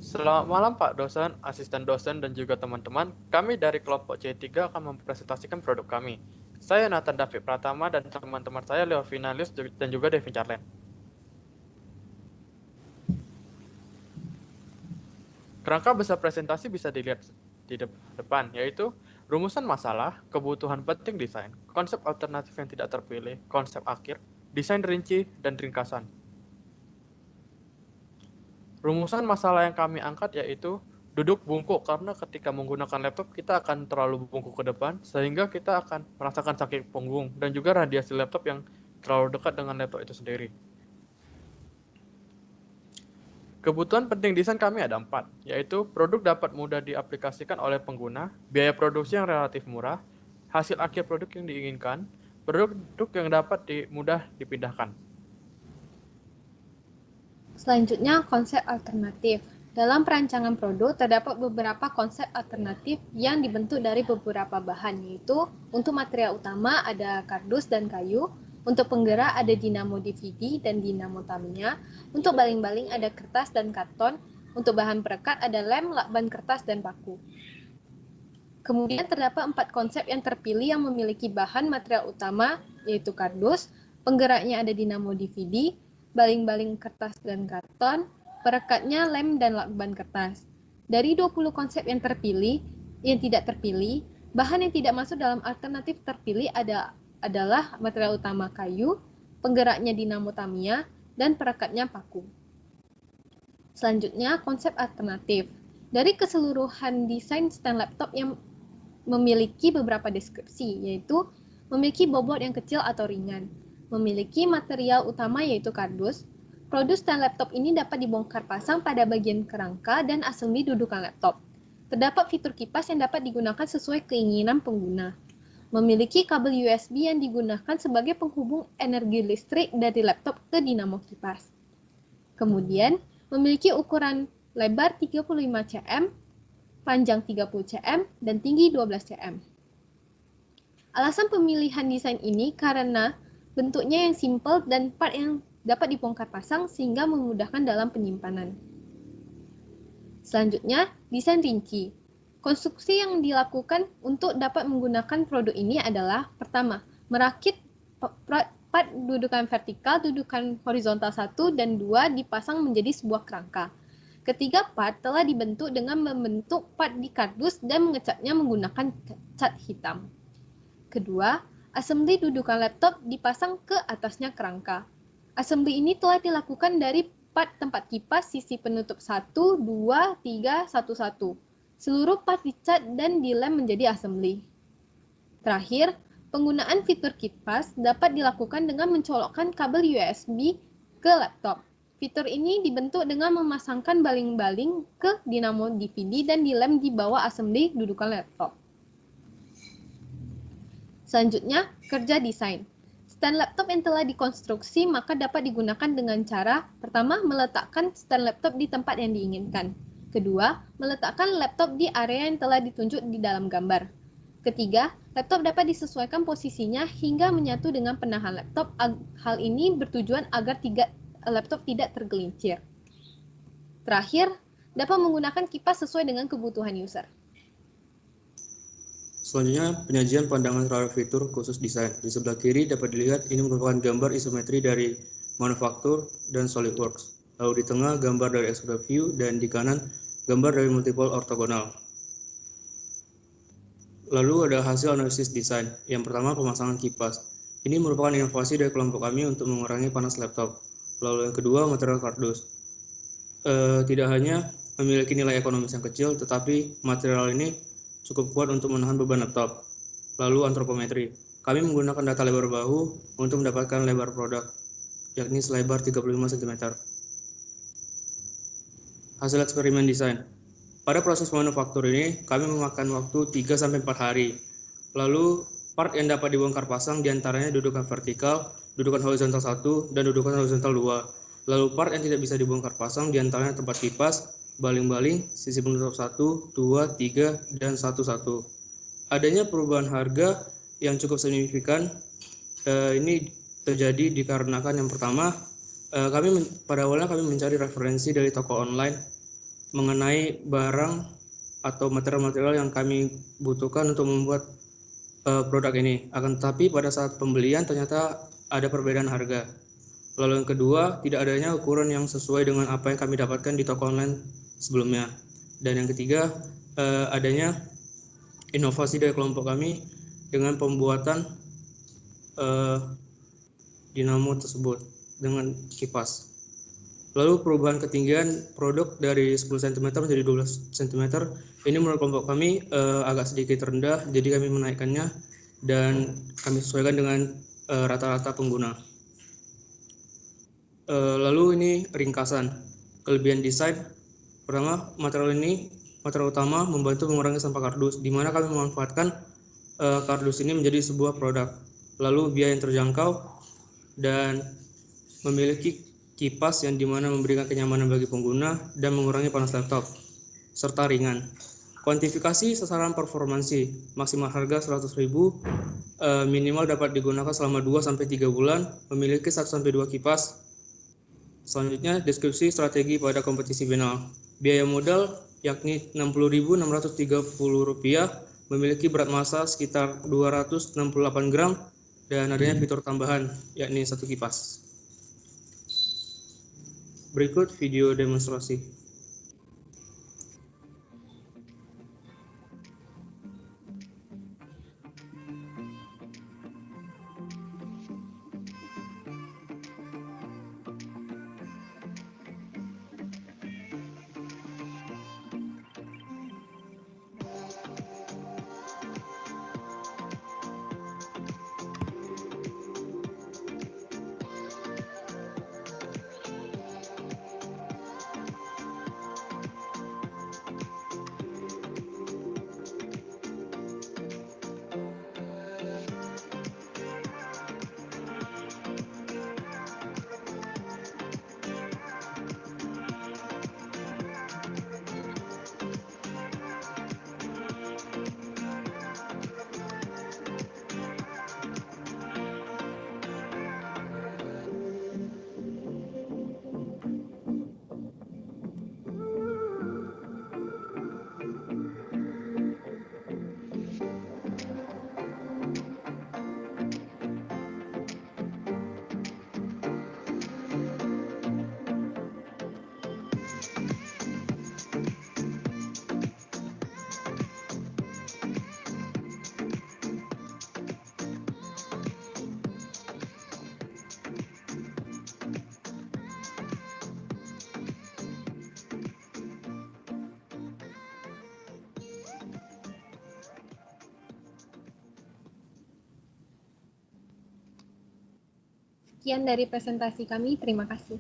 Selamat malam Pak dosen, asisten dosen, dan juga teman-teman. Kami dari kelompok C3 akan mempresentasikan produk kami. Saya Nathan David Pratama dan teman-teman saya Leo Finalis dan juga Devin Charlen. Kerangka besar presentasi bisa dilihat di depan, yaitu rumusan masalah, kebutuhan penting desain, konsep alternatif yang tidak terpilih, konsep akhir, desain rinci, dan ringkasan. Rumusan masalah yang kami angkat yaitu duduk bungkuk, karena ketika menggunakan laptop kita akan terlalu bungkuk ke depan sehingga kita akan merasakan sakit punggung, dan juga radiasi laptop yang terlalu dekat dengan laptop itu sendiri. Kebutuhan penting desain kami ada 4, yaitu produk dapat mudah diaplikasikan oleh pengguna, biaya produksi yang relatif murah, hasil akhir produk yang diinginkan, produk yang dapat mudah dipindahkan. Selanjutnya, konsep alternatif. Dalam perancangan produk, terdapat beberapa konsep alternatif yang dibentuk dari beberapa bahan, yaitu untuk material utama ada kardus dan kayu, untuk penggerak ada dinamo DVD dan dinamo Tamiya, untuk baling-baling ada kertas dan karton, untuk bahan perekat ada lem, lakban kertas, dan paku. Kemudian terdapat 4 konsep yang terpilih yang memiliki bahan material utama, yaitu kardus, penggeraknya ada dinamo DVD, baling-baling kertas dan karton, perekatnya lem dan lakban kertas. Dari 20 konsep yang tidak terpilih, bahan yang tidak masuk dalam alternatif terpilih adalah material utama kayu, penggeraknya dinamo Tamiya, dan perekatnya paku. Selanjutnya, konsep alternatif. Dari keseluruhan desain stand laptop yang memiliki beberapa deskripsi, yaitu memiliki bobot yang kecil atau ringan, memiliki material utama yaitu kardus. Produk stand laptop ini dapat dibongkar pasang pada bagian kerangka dan assembly dudukan laptop. Terdapat fitur kipas yang dapat digunakan sesuai keinginan pengguna. Memiliki kabel USB yang digunakan sebagai penghubung energi listrik dari laptop ke dinamo kipas. Kemudian, memiliki ukuran lebar 35 cm, panjang 30 cm, dan tinggi 12 cm. Alasan pemilihan desain ini karena bentuknya yang simpel dan part yang dapat dibongkar pasang sehingga memudahkan dalam penyimpanan. Selanjutnya, desain rinci. Konstruksi yang dilakukan untuk dapat menggunakan produk ini adalah: pertama, merakit part dudukan vertikal, dudukan horizontal 1 dan 2 dipasang menjadi sebuah kerangka. Ketiga part telah dibentuk dengan membentuk part di kardus dan mengecatnya menggunakan cat hitam. Kedua, assembly dudukan laptop dipasang ke atasnya kerangka. Assembly ini telah dilakukan dari part tempat kipas sisi penutup 1, 2, 3, 1, 1. Seluruh part dicat dan dilem menjadi assembly. Terakhir, penggunaan fitur kipas dapat dilakukan dengan mencolokkan kabel USB ke laptop. Fitur ini dibentuk dengan memasangkan baling-baling ke dinamo DVD dan dilem di bawah assembly dudukan laptop. Selanjutnya, kerja desain. Stand laptop yang telah dikonstruksi maka dapat digunakan dengan cara: pertama, meletakkan stand laptop di tempat yang diinginkan. Kedua, meletakkan laptop di area yang telah ditunjuk di dalam gambar. Ketiga, laptop dapat disesuaikan posisinya hingga menyatu dengan penahan laptop. Hal ini bertujuan agar laptop tidak tergelincir. Terakhir, dapat menggunakan kipas sesuai dengan kebutuhan user. Selanjutnya, penyajian pandangan terhadap fitur khusus desain. Di sebelah kiri dapat dilihat ini merupakan gambar isometri dari manufaktur dan SolidWorks. Lalu di tengah gambar dari extrude view dan di kanan gambar dari multiple ortogonal. Lalu ada hasil analisis desain. Yang pertama, pemasangan kipas. Ini merupakan inovasi dari kelompok kami untuk mengurangi panas laptop. Lalu yang kedua, material kardus. Tidak hanya memiliki nilai ekonomis yang kecil, tetapi material ini cukup kuat untuk menahan beban laptop. Lalu antropometri. Kami menggunakan data lebar bahu untuk mendapatkan lebar produk, yakni selebar 35 cm. Hasil eksperimen desain. Pada proses manufaktur ini, kami memakan waktu 3-4 hari. Lalu, part yang dapat dibongkar pasang diantaranya dudukan vertikal, dudukan horizontal 1, dan dudukan horizontal 2. Lalu, part yang tidak bisa dibongkar pasang diantaranya tempat kipas, baling-baling, sisi penutup 1, 2, 3, dan 1, 1. Adanya perubahan harga yang cukup signifikan ini terjadi dikarenakan yang pertama, pada awalnya kami mencari referensi dari toko online mengenai barang atau material-material yang kami butuhkan untuk membuat produk ini. Akan tetapi pada saat pembelian ternyata ada perbedaan harga. Lalu yang kedua, tidak adanya ukuran yang sesuai dengan apa yang kami dapatkan di toko online sebelumnya. Dan yang ketiga, adanya inovasi dari kelompok kami dengan pembuatan dinamo tersebut dengan kipas. Lalu perubahan ketinggian produk dari 10 cm menjadi 12 cm. Ini menurut kelompok kami agak sedikit rendah, jadi kami menaikkannya dan kami sesuaikan dengan rata-rata pengguna. Lalu ini ringkasan. Kelebihan desain. Pertama, material utama membantu mengurangi sampah kardus, di mana kami memanfaatkan kardus ini menjadi sebuah produk. Lalu biaya yang terjangkau dan memiliki kipas yang dimana memberikan kenyamanan bagi pengguna dan mengurangi panas laptop, serta ringan. Kuantifikasi sasaran performansi, maksimal harga 100.000, minimal dapat digunakan selama 2-3 bulan, memiliki 1-2 kipas. Selanjutnya, deskripsi strategi pada kompetisi final. Biaya modal yakni Rp60.630, memiliki berat massa sekitar 268 gram, dan adanya fitur tambahan, yakni 1 kipas. Berikut video demonstrasi. Sekian dari presentasi kami, terima kasih.